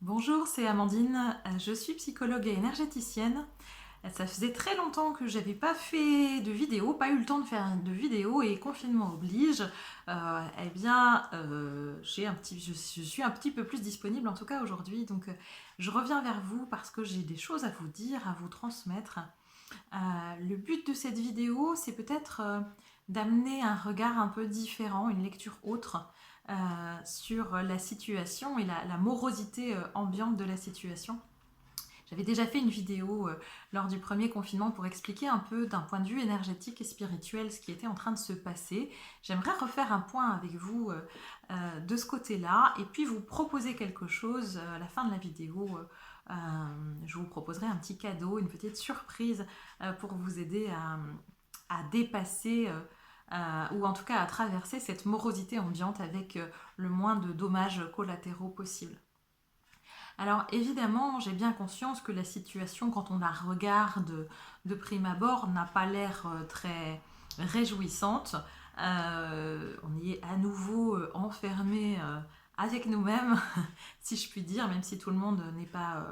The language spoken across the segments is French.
Bonjour, c'est Amandine, je suis psychologue et énergéticienne. Ça faisait très longtemps que j'avais pas fait de vidéo, pas eu le temps de faire de vidéo et confinement oblige. Je suis un petit peu plus disponible en tout cas aujourd'hui. Je reviens vers vous parce que j'ai des choses à vous dire, à vous transmettre. Le but de cette vidéo, c'est peut-être d'amener un regard un peu différent, une lecture autre sur la situation et la morosité ambiante de la situation. J'avais déjà fait une vidéo lors du premier confinement pour expliquer un peu d'un point de vue énergétique et spirituel ce qui était en train de se passer. J'aimerais refaire un point avec vous de ce côté-là et puis vous proposer quelque chose à la fin de la vidéo. Je vous proposerai un petit cadeau, une petite surprise pour vous aider à dépasser ou en tout cas à traverser cette morosité ambiante avec le moins de dommages collatéraux possible. Alors évidemment, j'ai bien conscience que la situation, quand on la regarde de prime abord, n'a pas l'air très réjouissante. On y est à nouveau enfermé avec nous-mêmes, si je puis dire, même si tout le monde n'est pas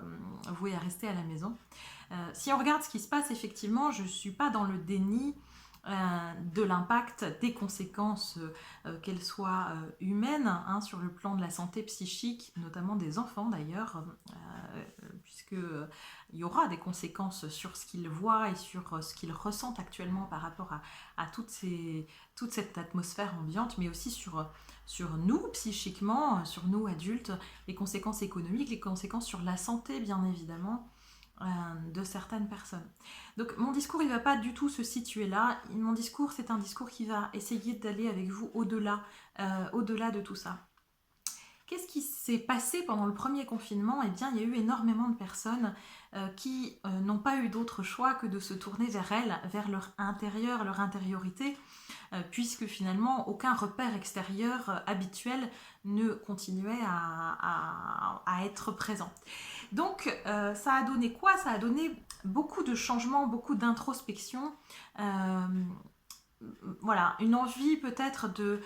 voué à rester à la maison. Si on regarde ce qui se passe, effectivement, je ne suis pas dans le déni de l'impact des conséquences, qu'elles soient humaines, hein, sur le plan de la santé psychique, notamment des enfants d'ailleurs, puisque il y aura des conséquences sur ce qu'ils voient et sur ce qu'ils ressentent actuellement par rapport à toute cette atmosphère ambiante, mais aussi sur nous psychiquement, sur nous adultes, les conséquences économiques, les conséquences sur la santé bien évidemment de certaines personnes. Donc mon discours il ne va pas du tout se situer là. Mon discours c'est un discours qui va essayer d'aller avec vous au-delà de tout ça. Qu'est-ce qui s'est passé pendant le premier confinement? Eh bien, il y a eu énormément de personnes qui n'ont pas eu d'autre choix que de se tourner vers elles, vers leur intérieur, leur intériorité, puisque finalement, aucun repère extérieur habituel ne continuait à être présent. Donc, ça a donné quoi? Ça a donné beaucoup de changements, beaucoup d'introspection. Euh, voilà, une envie peut-être de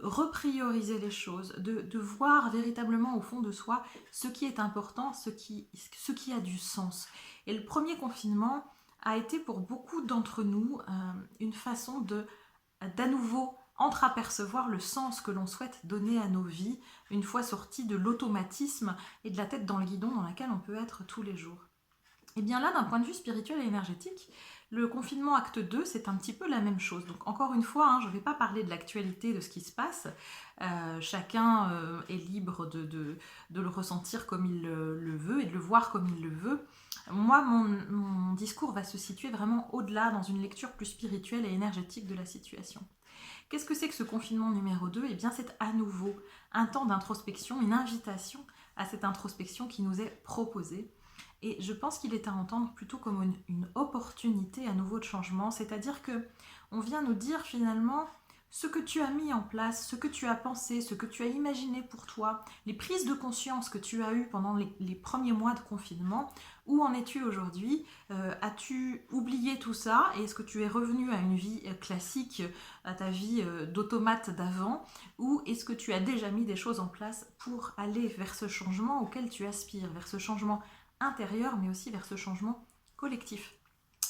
reprioriser les choses, de voir véritablement au fond de soi ce qui est important, ce qui a du sens. Et le premier confinement a été pour beaucoup d'entre nous une façon d'à nouveau entreapercevoir le sens que l'on souhaite donner à nos vies une fois sortis de l'automatisme et de la tête dans le guidon dans laquelle on peut être tous les jours. Et bien là, d'un point de vue spirituel et énergétique, le confinement acte 2, c'est un petit peu la même chose. Donc encore une fois, hein, je ne vais pas parler de l'actualité, de ce qui se passe. Chacun est libre de le ressentir comme il le veut et de le voir comme il le veut. Moi, mon discours va se situer vraiment au-delà, dans une lecture plus spirituelle et énergétique de la situation. Qu'est-ce que c'est que ce confinement numéro 2? Eh bien, c'est à nouveau un temps d'introspection, une invitation à cette introspection qui nous est proposée. Et je pense qu'il est à entendre plutôt comme une opportunité à nouveau de changement, c'est-à-dire que on vient nous dire finalement ce que tu as mis en place, ce que tu as pensé, ce que tu as imaginé pour toi, les prises de conscience que tu as eues pendant les premiers mois de confinement, où en es-tu aujourd'hui? As-tu oublié tout ça? Et est-ce que tu es revenu à une vie classique, à ta vie d'automate d'avant? Ou est-ce que tu as déjà mis des choses en place pour aller vers ce changement auquel tu aspires, vers ce changement intérieur, mais aussi vers ce changement collectif?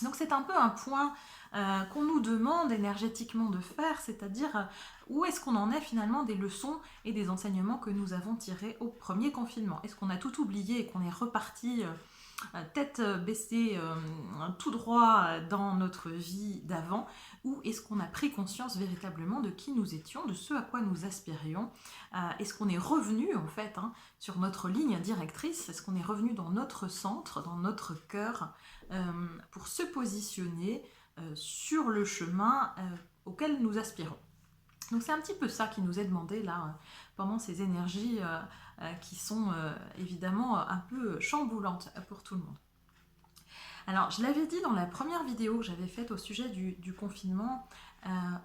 Donc c'est un peu un point qu'on nous demande énergétiquement de faire, c'est-à-dire où est-ce qu'on en est finalement des leçons et des enseignements que nous avons tirés au premier confinement. Est-ce qu'on a tout oublié et qu'on est reparti tête baissée, tout droit dans notre vie d'avant, ou est-ce qu'on a pris conscience véritablement de qui nous étions, de ce à quoi nous aspirions? Est-ce qu'on est revenu en fait, hein, sur notre ligne directrice? Est-ce qu'on est revenu dans notre centre, dans notre cœur, pour se positionner sur le chemin auquel nous aspirons? Donc c'est un petit peu ça qui nous est demandé là pendant ces énergies qui sont évidemment un peu chamboulantes pour tout le monde. Alors je l'avais dit dans la première vidéo que j'avais faite au sujet du confinement,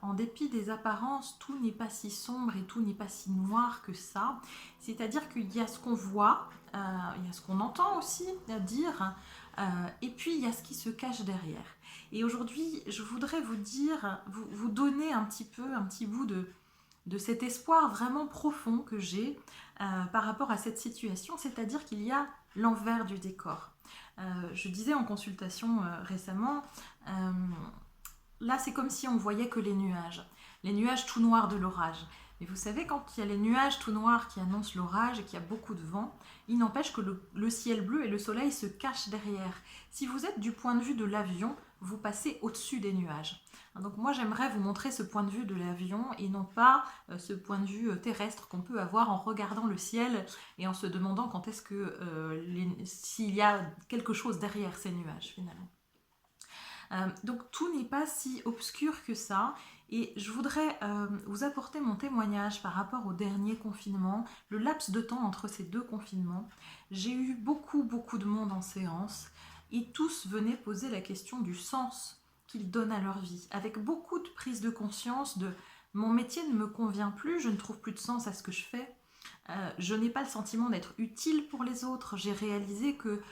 en dépit des apparences, tout n'est pas si sombre et tout n'est pas si noir que ça. C'est-à-dire qu'il y a ce qu'on voit, il y a ce qu'on entend aussi dire, et puis il y a ce qui se cache derrière. Et aujourd'hui, je voudrais vous dire, vous donner un petit bout de cet espoir vraiment profond que j'ai par rapport à cette situation, c'est-à-dire qu'il y a l'envers du décor. Je disais en consultation récemment, là c'est comme si on voyait que les nuages tout noirs de l'orage. Mais vous savez, quand il y a les nuages tout noirs qui annoncent l'orage et qu'il y a beaucoup de vent, il n'empêche que le ciel bleu et le soleil se cachent derrière. Si vous êtes du point de vue de l'avion, vous passez au-dessus des nuages. Donc moi j'aimerais vous montrer ce point de vue de l'avion et non pas ce point de vue terrestre qu'on peut avoir en regardant le ciel et en se demandant quand est-ce que s'il y a quelque chose derrière ces nuages finalement. Donc tout n'est pas si obscur que ça et je voudrais vous apporter mon témoignage par rapport au dernier confinement, le laps de temps entre ces deux confinements. J'ai eu beaucoup de monde en séance et tous venaient poser la question du sens qu'ils donnent à leur vie, avec beaucoup de prise de conscience de mon métier ne me convient plus, je ne trouve plus de sens à ce que je fais. Je n'ai pas le sentiment d'être utile pour les autres. J'ai réalisé que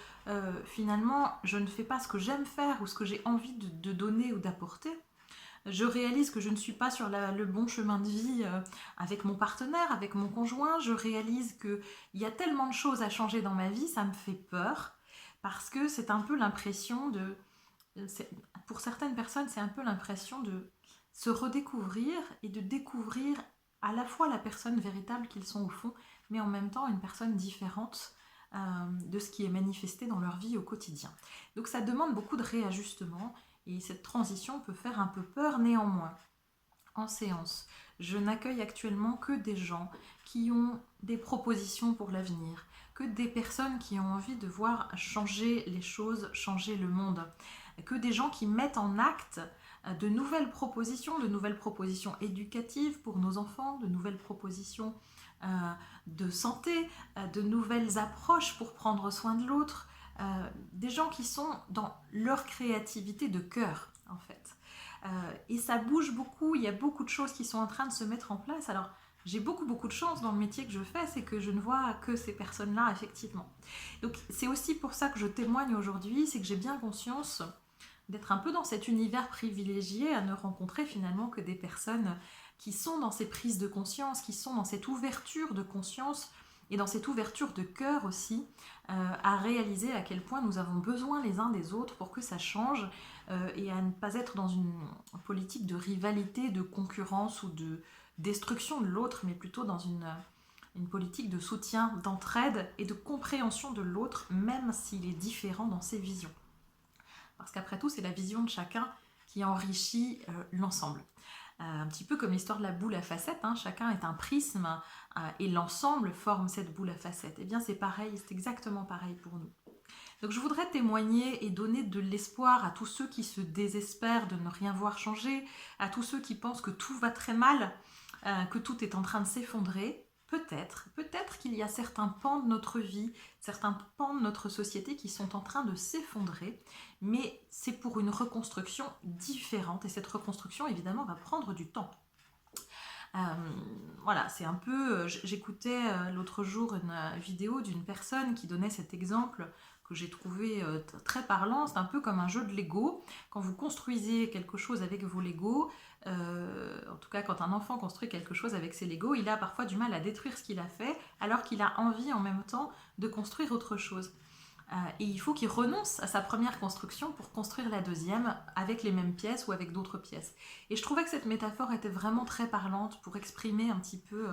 finalement, je ne fais pas ce que j'aime faire ou ce que j'ai envie de donner ou d'apporter. Je réalise que je ne suis pas sur le bon chemin de vie avec mon partenaire, avec mon conjoint. Je réalise qu'il y a tellement de choses à changer dans ma vie, ça me fait peur. Parce que c'est un peu l'impression de... Pour certaines personnes, c'est un peu l'impression de se redécouvrir et de découvrir à la fois la personne véritable qu'ils sont au fond, mais en même temps une personne différente de ce qui est manifesté dans leur vie au quotidien. Donc ça demande beaucoup de réajustement et cette transition peut faire un peu peur néanmoins. En séance, je n'accueille actuellement que des gens qui ont des propositions pour l'avenir, que des personnes qui ont envie de voir changer les choses, changer le monde, que des gens qui mettent en acte de nouvelles propositions éducatives pour nos enfants, de nouvelles propositions de santé, de nouvelles approches pour prendre soin de l'autre, des gens qui sont dans leur créativité de cœur en fait. Et ça bouge beaucoup, il y a beaucoup de choses qui sont en train de se mettre en place. Alors j'ai beaucoup de chance dans le métier que je fais, c'est que je ne vois que ces personnes-là effectivement. Donc c'est aussi pour ça que je témoigne aujourd'hui, c'est que j'ai bien conscience d'être un peu dans cet univers privilégié, à ne rencontrer finalement que des personnes qui sont dans ces prises de conscience, qui sont dans cette ouverture de conscience et dans cette ouverture de cœur aussi, à réaliser à quel point nous avons besoin les uns des autres pour que ça change et à ne pas être dans une politique de rivalité, de concurrence ou de destruction de l'autre, mais plutôt dans une politique de soutien, d'entraide et de compréhension de l'autre, même s'il est différent dans ses visions. Parce qu'après tout, c'est la vision de chacun qui enrichit l'ensemble. Un petit peu comme l'histoire de la boule à facettes, hein, chacun est un prisme et l'ensemble forme cette boule à facettes. Et bien c'est pareil, c'est exactement pareil pour nous. Donc je voudrais témoigner et donner de l'espoir à tous ceux qui se désespèrent de ne rien voir changer, à tous ceux qui pensent que tout va très mal, que tout est en train de s'effondrer. Peut-être qu'il y a certains pans de notre vie, certains pans de notre société qui sont en train de s'effondrer, mais c'est pour une reconstruction différente et cette reconstruction évidemment va prendre du temps. Voilà, c'est un peu... J'écoutais l'autre jour une vidéo d'une personne qui donnait cet exemple que j'ai trouvé très parlant. C'est un peu comme un jeu de Lego. Quand vous construisez quelque chose avec vos Lego, en tout cas quand un enfant construit quelque chose avec ses Lego, il a parfois du mal à détruire ce qu'il a fait, alors qu'il a envie en même temps de construire autre chose. Et il faut qu'il renonce à sa première construction pour construire la deuxième avec les mêmes pièces ou avec d'autres pièces. Et je trouvais que cette métaphore était vraiment très parlante pour exprimer un petit peu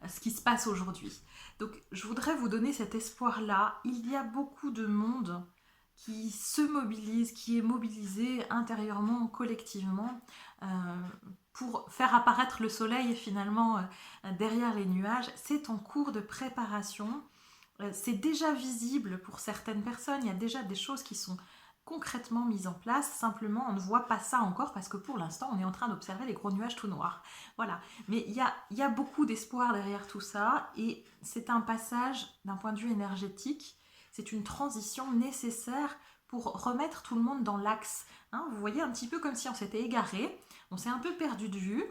ce qui se passe aujourd'hui. Donc je voudrais vous donner cet espoir-là. Il y a beaucoup de monde qui se mobilise, qui est mobilisé intérieurement, collectivement, pour faire apparaître le soleil finalement derrière les nuages. C'est en cours de préparation. C'est déjà visible pour certaines personnes, il y a déjà des choses qui sont concrètement mises en place, simplement on ne voit pas ça encore parce que pour l'instant on est en train d'observer les gros nuages tout noirs. Voilà, mais il y a beaucoup d'espoir derrière tout ça et c'est un passage d'un point de vue énergétique, c'est une transition nécessaire pour remettre tout le monde dans l'axe. Hein, vous voyez, un petit peu comme si on s'était égaré, on s'est un peu perdu de vue.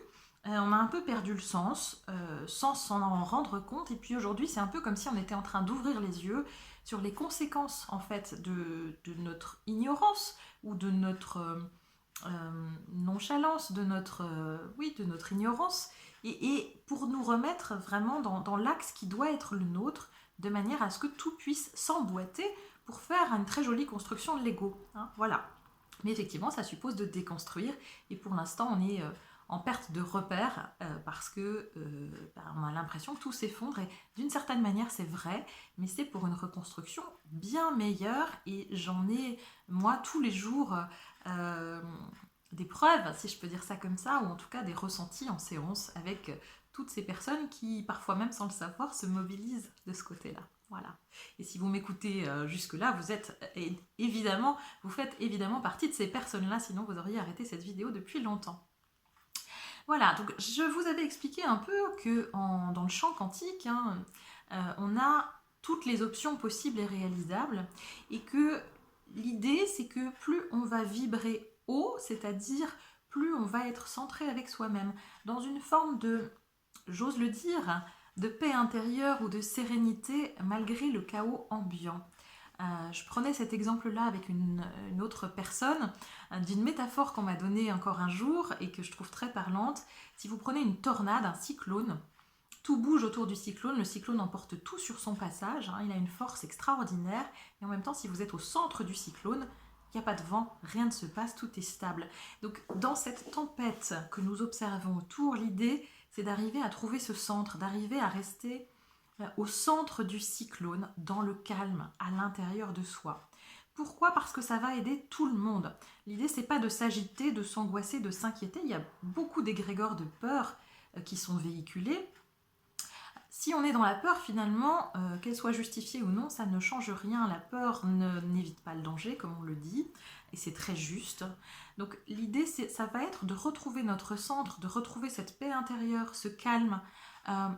On a un peu perdu le sens, sans s'en rendre compte. Et puis aujourd'hui, c'est un peu comme si on était en train d'ouvrir les yeux sur les conséquences en fait de notre ignorance ou de notre nonchalance, de notre ignorance. et pour nous remettre vraiment dans l'axe qui doit être le nôtre, de manière à ce que tout puisse s'emboîter pour faire une très jolie construction de Lego. Hein, voilà. Mais effectivement, ça suppose de déconstruire, et pour l'instant, on est en perte de repères parce que on a l'impression que tout s'effondre, et d'une certaine manière, c'est vrai, mais c'est pour une reconstruction bien meilleure, et j'en ai, moi, tous les jours des preuves, si je peux dire ça comme ça, ou en tout cas des ressentis en séance avec toutes ces personnes qui, parfois même sans le savoir, se mobilisent de ce côté-là. Voilà. Et si vous m'écoutez jusque-là, vous faites évidemment partie de ces personnes-là, sinon vous auriez arrêté cette vidéo depuis longtemps. Voilà, donc je vous avais expliqué un peu que dans le champ quantique, on a toutes les options possibles et réalisables, et que l'idée, c'est que plus on va vibrer haut, c'est-à-dire plus on va être centré avec soi-même, dans une forme de, j'ose le dire, de paix intérieure ou de sérénité malgré le chaos ambiant. Je prenais cet exemple-là avec une autre personne, d'une métaphore qu'on m'a donnée encore un jour et que je trouve très parlante. Si vous prenez une tornade, un cyclone, tout bouge autour du cyclone, le cyclone emporte tout sur son passage, il a une force extraordinaire, et en même temps, si vous êtes au centre du cyclone, il n'y a pas de vent, rien ne se passe, tout est stable. Donc dans cette tempête que nous observons autour, l'idée, c'est d'arriver à trouver ce centre, d'arriver à rester au centre du cyclone, dans le calme, à l'intérieur de soi. Pourquoi ? Parce que ça va aider tout le monde. L'idée, c'est pas de s'agiter, de s'angoisser, de s'inquiéter. Il y a beaucoup d'égrégores de peur qui sont véhiculés. Si on est dans la peur, finalement, qu'elle soit justifiée ou non, ça ne change rien. La peur n'évite pas le danger, comme on le dit, et c'est très juste. Donc l'idée, ça va être de retrouver notre centre, de retrouver cette paix intérieure, ce calme,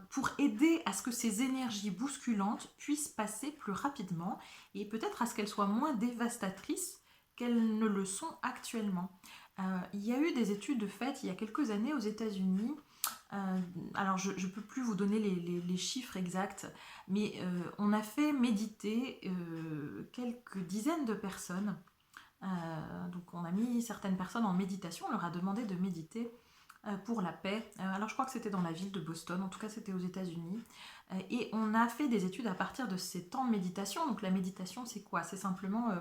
pour aider à ce que ces énergies bousculantes puissent passer plus rapidement, et peut-être à ce qu'elles soient moins dévastatrices qu'elles ne le sont actuellement. Il y a eu des études faites il y a quelques années aux États-Unis. Alors je ne peux plus vous donner les chiffres exacts, mais on a fait méditer quelques dizaines de personnes. Donc on a mis certaines personnes en méditation, on leur a demandé de méditer pour la paix. Alors je crois que c'était dans la ville de Boston, en tout cas c'était aux États-Unis. Et on a fait des études à partir de ces temps de méditation. Donc la méditation, c'est quoi ? C'est simplement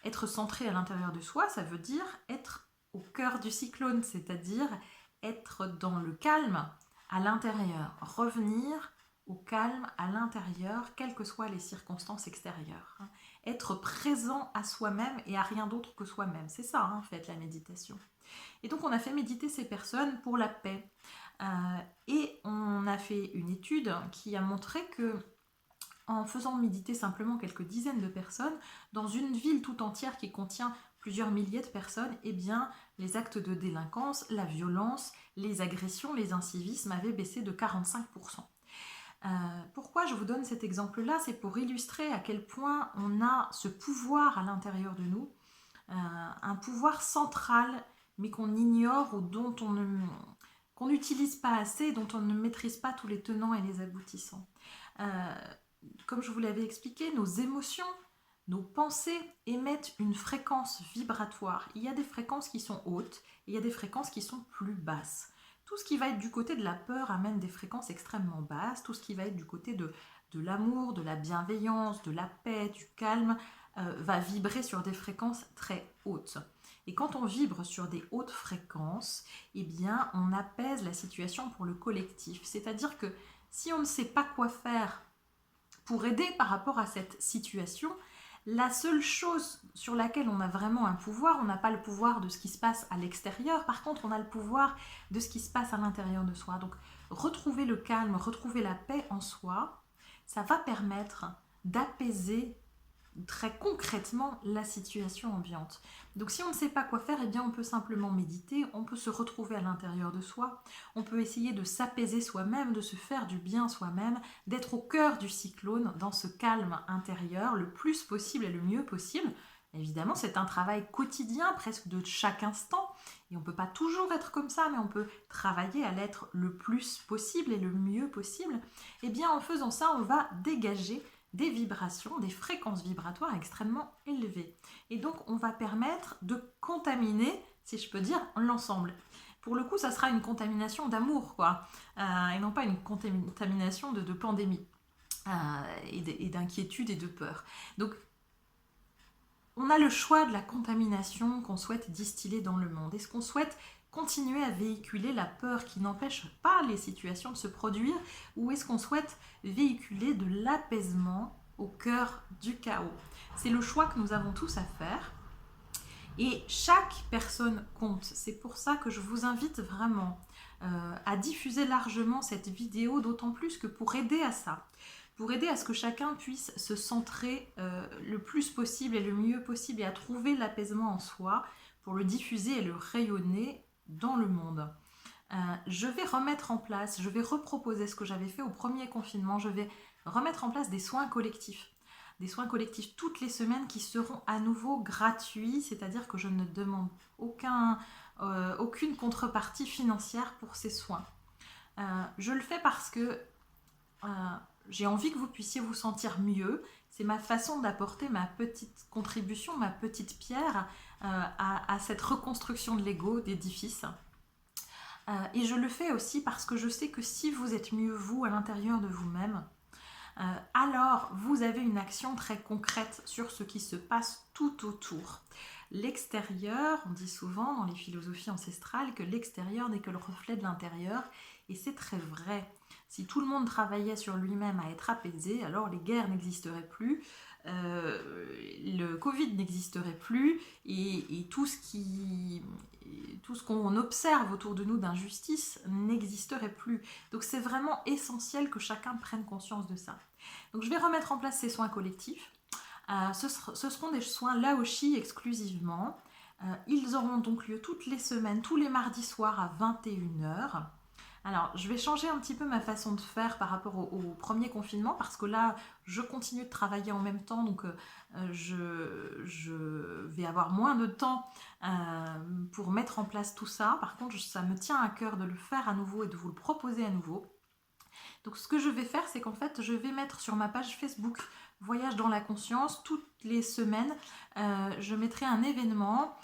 être centré à l'intérieur de soi, ça veut dire être au cœur du cyclone, c'est-à-dire être dans le calme à l'intérieur, revenir au calme à l'intérieur, quelles que soient les circonstances extérieures. Être présent à soi-même et à rien d'autre que soi-même. C'est ça, en fait, la méditation. Et donc, on a fait méditer ces personnes pour la paix. Et on a fait une étude qui a montré que, en faisant méditer simplement quelques dizaines de personnes, dans une ville tout entière qui contient plusieurs milliers de personnes, eh bien, les actes de délinquance, la violence, les agressions, les incivismes avaient baissé de 45%. Pourquoi je vous donne cet exemple-là ? C'est pour illustrer à quel point on a ce pouvoir à l'intérieur de nous, un pouvoir central, mais qu'on ignore ou qu'on n'utilise pas assez, dont on ne maîtrise pas tous les tenants et les aboutissants. Comme je vous l'avais expliqué, nos émotions, nos pensées émettent une fréquence vibratoire. Il y a des fréquences qui sont hautes et il y a des fréquences qui sont plus basses. Tout ce qui va être du côté de la peur amène des fréquences extrêmement basses. Tout ce qui va être du côté de l'amour, de la bienveillance, de la paix, du calme, va vibrer sur des fréquences très hautes. Et quand on vibre sur des hautes fréquences, eh bien, on apaise la situation pour le collectif. C'est-à-dire que si on ne sait pas quoi faire pour aider par rapport à cette situation, la seule chose sur laquelle on a vraiment un pouvoir, on n'a pas le pouvoir de ce qui se passe à l'extérieur, par contre on a le pouvoir de ce qui se passe à l'intérieur de soi. Donc retrouver le calme, retrouver la paix en soi, ça va permettre d'apaiser très concrètement la situation ambiante. Donc si on ne sait pas quoi faire, eh bien on peut simplement méditer, on peut se retrouver à l'intérieur de soi, on peut essayer de s'apaiser soi-même, de se faire du bien soi-même, d'être au cœur du cyclone, dans ce calme intérieur, le plus possible et le mieux possible. Évidemment, c'est un travail quotidien, presque de chaque instant, et on ne peut pas toujours être comme ça, mais on peut travailler à l'être le plus possible et le mieux possible. Et bien en faisant ça, on va dégager des vibrations, des fréquences vibratoires extrêmement élevées. Et donc, on va permettre de contaminer, si je peux dire, l'ensemble. pour le coup, ça sera une contamination d'amour, quoi, et non pas une contamination de pandémie, et d'inquiétude et de peur. Donc, on a le choix de la contamination qu'on souhaite distiller dans le monde. Est-ce qu'on souhaite continuer à véhiculer la peur qui n'empêche pas les situations de se produire, ou est-ce qu'on souhaite véhiculer de l'apaisement au cœur du chaos? C'est le choix que nous avons tous à faire. Et chaque personne compte. C'est pour ça que je vous invite vraiment à diffuser largement cette vidéo, d'autant plus que pour aider à ça, pour aider à ce que chacun puisse se centrer le plus possible et le mieux possible et à trouver l'apaisement en soi, pour le diffuser et le rayonner dans le monde. Je vais remettre en place, je vais reproposer ce que j'avais fait au premier confinement, je vais remettre en place des soins collectifs. Des soins collectifs toutes les semaines qui seront à nouveau gratuits, c'est-à-dire que je ne demande aucune contrepartie financière pour ces soins. Je le fais parce que j'ai envie que vous puissiez vous sentir mieux. C'est ma façon d'apporter ma petite contribution, ma petite pierre à cette reconstruction de l'ego, d'édifice. Et je le fais aussi parce que je sais que si vous êtes mieux vous à l'intérieur de vous-même, alors vous avez une action très concrète sur ce qui se passe tout autour. L'extérieur, on dit souvent dans les philosophies ancestrales que l'extérieur n'est que le reflet de l'intérieur, et c'est très vrai. Si tout le monde travaillait sur lui-même à être apaisé, alors les guerres n'existeraient plus, le Covid n'existerait plus, et tout ce qu'on observe autour de nous d'injustice n'existerait plus. Donc c'est vraiment essentiel que chacun prenne conscience de ça. Donc je vais remettre en place ces soins collectifs. Ce seront des soins Laoshi exclusivement. Ils auront donc lieu toutes les semaines, tous les mardis soirs à 21h. Alors, je vais changer un petit peu ma façon de faire par rapport au premier confinement, parce que là, je continue de travailler en même temps, donc je vais avoir moins de temps pour mettre en place tout ça. Par contre, ça me tient à cœur de le faire à nouveau et de vous le proposer à nouveau. Donc, ce que je vais faire, c'est qu'en fait, je vais mettre sur ma page Facebook Voyage dans la conscience, toutes les semaines, je mettrai un événement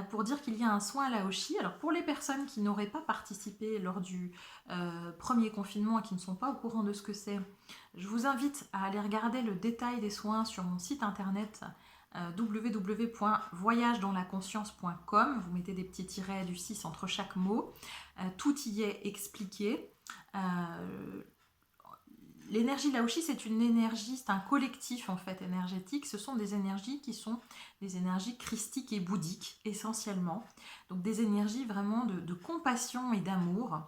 pour dire qu'il y a un soin Laoshi. Alors pour les personnes qui n'auraient pas participé lors du premier confinement et qui ne sont pas au courant de ce que c'est, je vous invite à aller regarder le détail des soins sur mon site internet www.voyagedanslaconscience.com. Vous mettez des petits tirets du 6 entre chaque mot. Tout y est expliqué. L'énergie Laoshi, c'est une énergie, c'est un collectif en fait énergétique. Ce sont des énergies qui sont des énergies christiques et bouddhiques essentiellement. Donc des énergies vraiment de compassion et d'amour.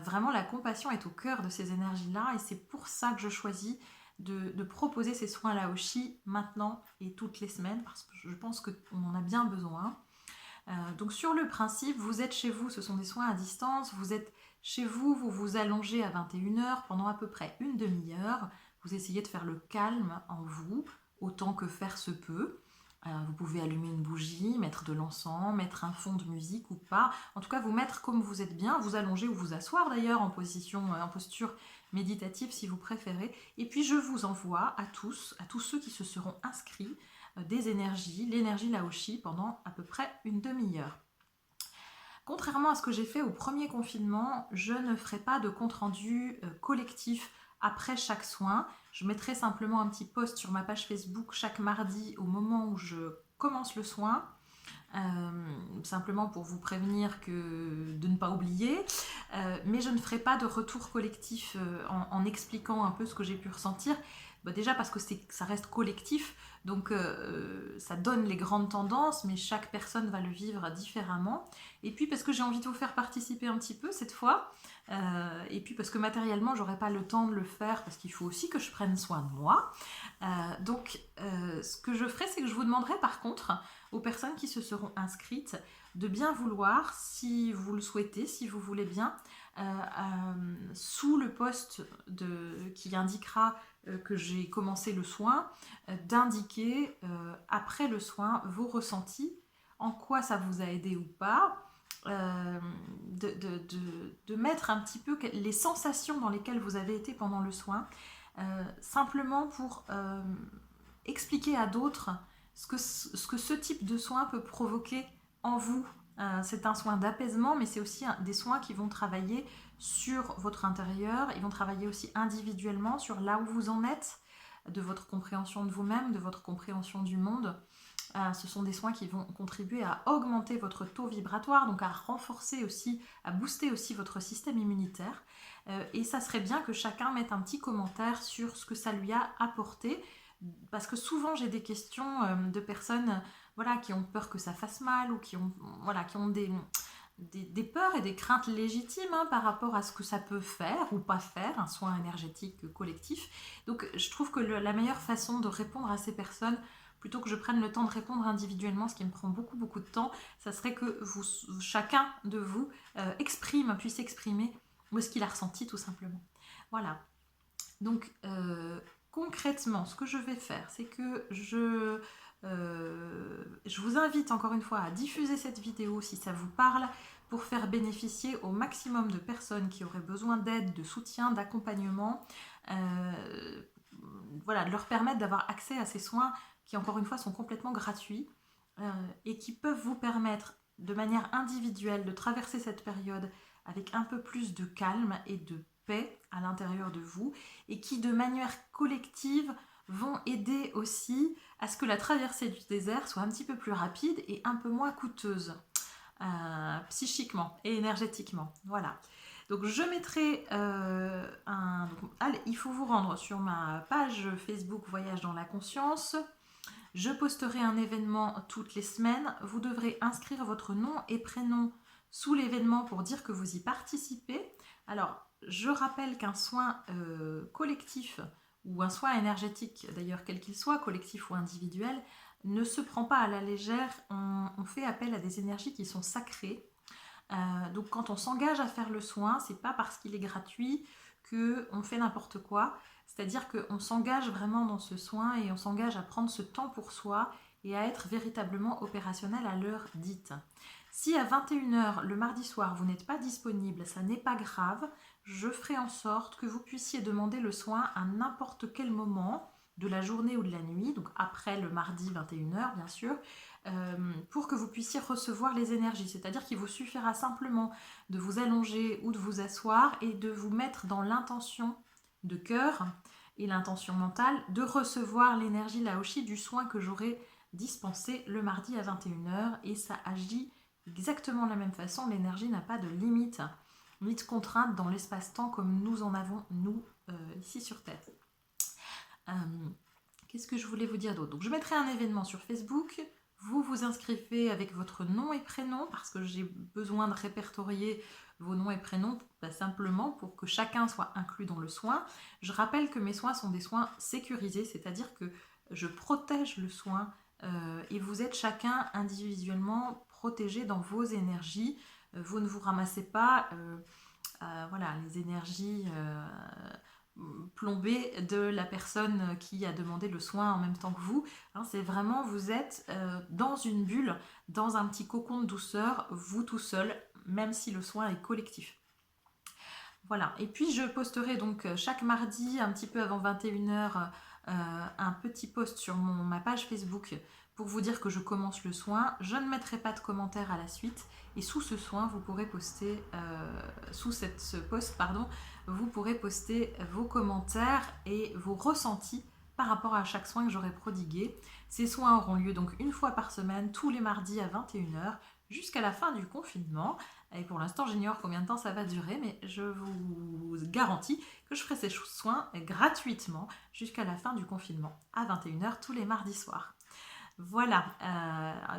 Vraiment la compassion est au cœur de ces énergies-là, et c'est pour ça que je choisis de proposer ces soins Laoshi maintenant et toutes les semaines, parce que je pense qu'on en a bien besoin. Donc sur le principe, vous êtes chez vous, ce sont des soins à distance, vous êtes chez vous, vous vous allongez à 21h pendant à peu près une demi-heure, vous essayez de faire le calme en vous, autant que faire se peut. Vous pouvez allumer une bougie, mettre de l'encens, mettre un fond de musique ou pas. En tout cas, vous mettre comme vous êtes bien, vous allonger ou vous asseoir d'ailleurs en posture méditative si vous préférez. Et puis je vous envoie à tous ceux qui se seront inscrits, des énergies, l'énergie Laoshi pendant à peu près une demi-heure. Contrairement à ce que j'ai fait au premier confinement, je ne ferai pas de compte-rendu collectif après chaque soin. Je mettrai simplement un petit post sur ma page Facebook chaque mardi au moment où je commence le soin. Simplement pour vous prévenir de ne pas oublier, mais je ne ferai pas de retour collectif en expliquant un peu ce que j'ai pu ressentir. Déjà parce que ça reste collectif, donc ça donne les grandes tendances, mais chaque personne va le vivre différemment. Et puis parce que j'ai envie de vous faire participer un petit peu cette fois, et puis parce que matériellement j'aurais pas le temps de le faire, parce qu'il faut aussi que je prenne soin de moi. Donc ce que je ferai, c'est que je vous demanderai par contre aux personnes qui se seront inscrites de bien vouloir, si vous le souhaitez, si vous voulez bien, sous le post qui indiquera que j'ai commencé le soin, d'indiquer après le soin vos ressentis, en quoi ça vous a aidé ou pas, de mettre un petit peu les sensations dans lesquelles vous avez été pendant le soin, simplement pour expliquer à d'autres ce que ce type de soin peut provoquer en vous C'est un soin d'apaisement, mais c'est aussi des soins qui vont travailler sur votre intérieur. Ils vont travailler aussi individuellement sur là où vous en êtes, de votre compréhension de vous-même, de votre compréhension du monde. Ce sont des soins qui vont contribuer à augmenter votre taux vibratoire, donc à renforcer aussi, à booster aussi votre système immunitaire. Et ça serait bien que chacun mette un petit commentaire sur ce que ça lui a apporté, parce que souvent j'ai des questions de personnes voilà, qui ont peur que ça fasse mal ou qui ont des peurs et des craintes légitimes par rapport à ce que ça peut faire ou pas faire, un soin énergétique collectif. Donc je trouve que la meilleure façon de répondre à ces personnes, plutôt que je prenne le temps de répondre individuellement, ce qui me prend beaucoup de temps, ça serait que chacun de vous puisse exprimer ce qu'il a ressenti tout simplement. Voilà. Donc concrètement, ce que je vais faire, c'est que je vous invite encore une fois à diffuser cette vidéo si ça vous parle, pour faire bénéficier au maximum de personnes qui auraient besoin d'aide, de soutien, d'accompagnement, voilà, de leur permettre d'avoir accès à ces soins qui encore une fois sont complètement gratuits et qui peuvent vous permettre de manière individuelle de traverser cette période avec un peu plus de calme et de paix à l'intérieur de vous, et qui de manière collective vont aider aussi à ce que la traversée du désert soit un petit peu plus rapide et un peu moins coûteuse psychiquement et énergétiquement. Voilà. Donc je mettrai allez, il faut vous rendre sur ma page Facebook Voyage dans la conscience. Je posterai un événement toutes les semaines. Vous devrez inscrire votre nom et prénom sous l'événement pour dire que vous y participez. Alors, je rappelle qu'un soin collectif ou un soin énergétique, d'ailleurs quel qu'il soit, collectif ou individuel, ne se prend pas à la légère. On fait appel à des énergies qui sont sacrées. Donc quand on s'engage à faire le soin, c'est pas parce qu'il est gratuit qu'on fait n'importe quoi. C'est-à-dire qu'on s'engage vraiment dans ce soin et on s'engage à prendre ce temps pour soi et à être véritablement opérationnel à l'heure dite. Si à 21h le mardi soir vous n'êtes pas disponible, ça n'est pas grave, je ferai en sorte que vous puissiez demander le soin à n'importe quel moment de la journée ou de la nuit, donc après le mardi 21h bien sûr, pour que vous puissiez recevoir les énergies. C'est-à-dire qu'il vous suffira simplement de vous allonger ou de vous asseoir et de vous mettre dans l'intention de cœur et l'intention mentale de recevoir l'énergie Laoshi du soin que j'aurai dispensé le mardi à 21h, et ça agit exactement de la même façon. L'énergie n'a pas de limite ni de contrainte dans l'espace-temps comme nous en avons nous ici sur Terre. Qu'est-ce que je voulais vous dire d'autre? Donc je mettrai un événement sur Facebook. Vous vous inscrivez avec votre nom et prénom, parce que j'ai besoin de répertorier vos noms et prénoms simplement pour que chacun soit inclus dans le soin. Je rappelle que mes soins sont des soins sécurisés, c'est-à-dire que je protège le soin et vous êtes chacun individuellement protégé dans vos énergies. Vous ne vous ramassez pas voilà, les énergies plombée de la personne qui a demandé le soin en même temps que vous. C'est vraiment, vous êtes dans une bulle, dans un petit cocon de douceur, vous tout seul, même si le soin est collectif. Voilà, et puis je posterai donc chaque mardi, un petit peu avant 21h, un petit post sur ma page Facebook pour vous dire que je commence le soin. Je ne mettrai pas de commentaires à la suite, et sous ce soin, vous pourrez poster, ce post, vous pourrez poster vos commentaires et vos ressentis par rapport à chaque soin que j'aurai prodigué. Ces soins auront lieu donc une fois par semaine, tous les mardis à 21h, jusqu'à la fin du confinement. Et pour l'instant, j'ignore combien de temps ça va durer, mais je vous garantis que je ferai ces soins gratuitement jusqu'à la fin du confinement, à 21h tous les mardis soirs. Voilà,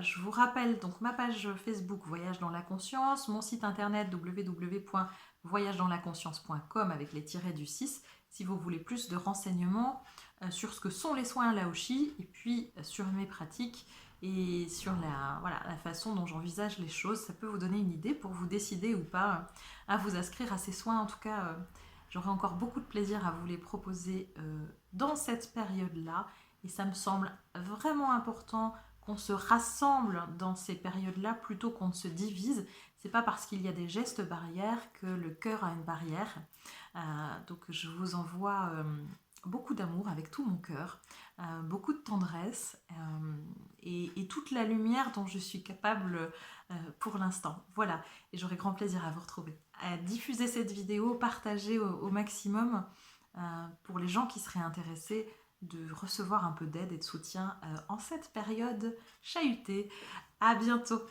je vous rappelle donc ma page Facebook Voyage dans la conscience, mon site internet www.voyagedanslaconscience.com avec les tirets du 6 si vous voulez plus de renseignements sur ce que sont les soins Laoshi, et puis sur mes pratiques et sur la façon dont j'envisage les choses. Ça peut vous donner une idée pour vous décider ou pas à vous inscrire à ces soins. En tout cas, j'aurai encore beaucoup de plaisir à vous les proposer dans cette période-là. Et ça me semble vraiment important qu'on se rassemble dans ces périodes-là plutôt qu'on ne se divise. C'est pas parce qu'il y a des gestes barrières que le cœur a une barrière. Donc je vous envoie beaucoup d'amour avec tout mon cœur, beaucoup de tendresse et toute la lumière dont je suis capable pour l'instant. Voilà, et j'aurai grand plaisir à vous retrouver. À diffuser cette vidéo, partager au maximum pour les gens qui seraient intéressés de recevoir un peu d'aide et de soutien en cette période chahutée. À bientôt!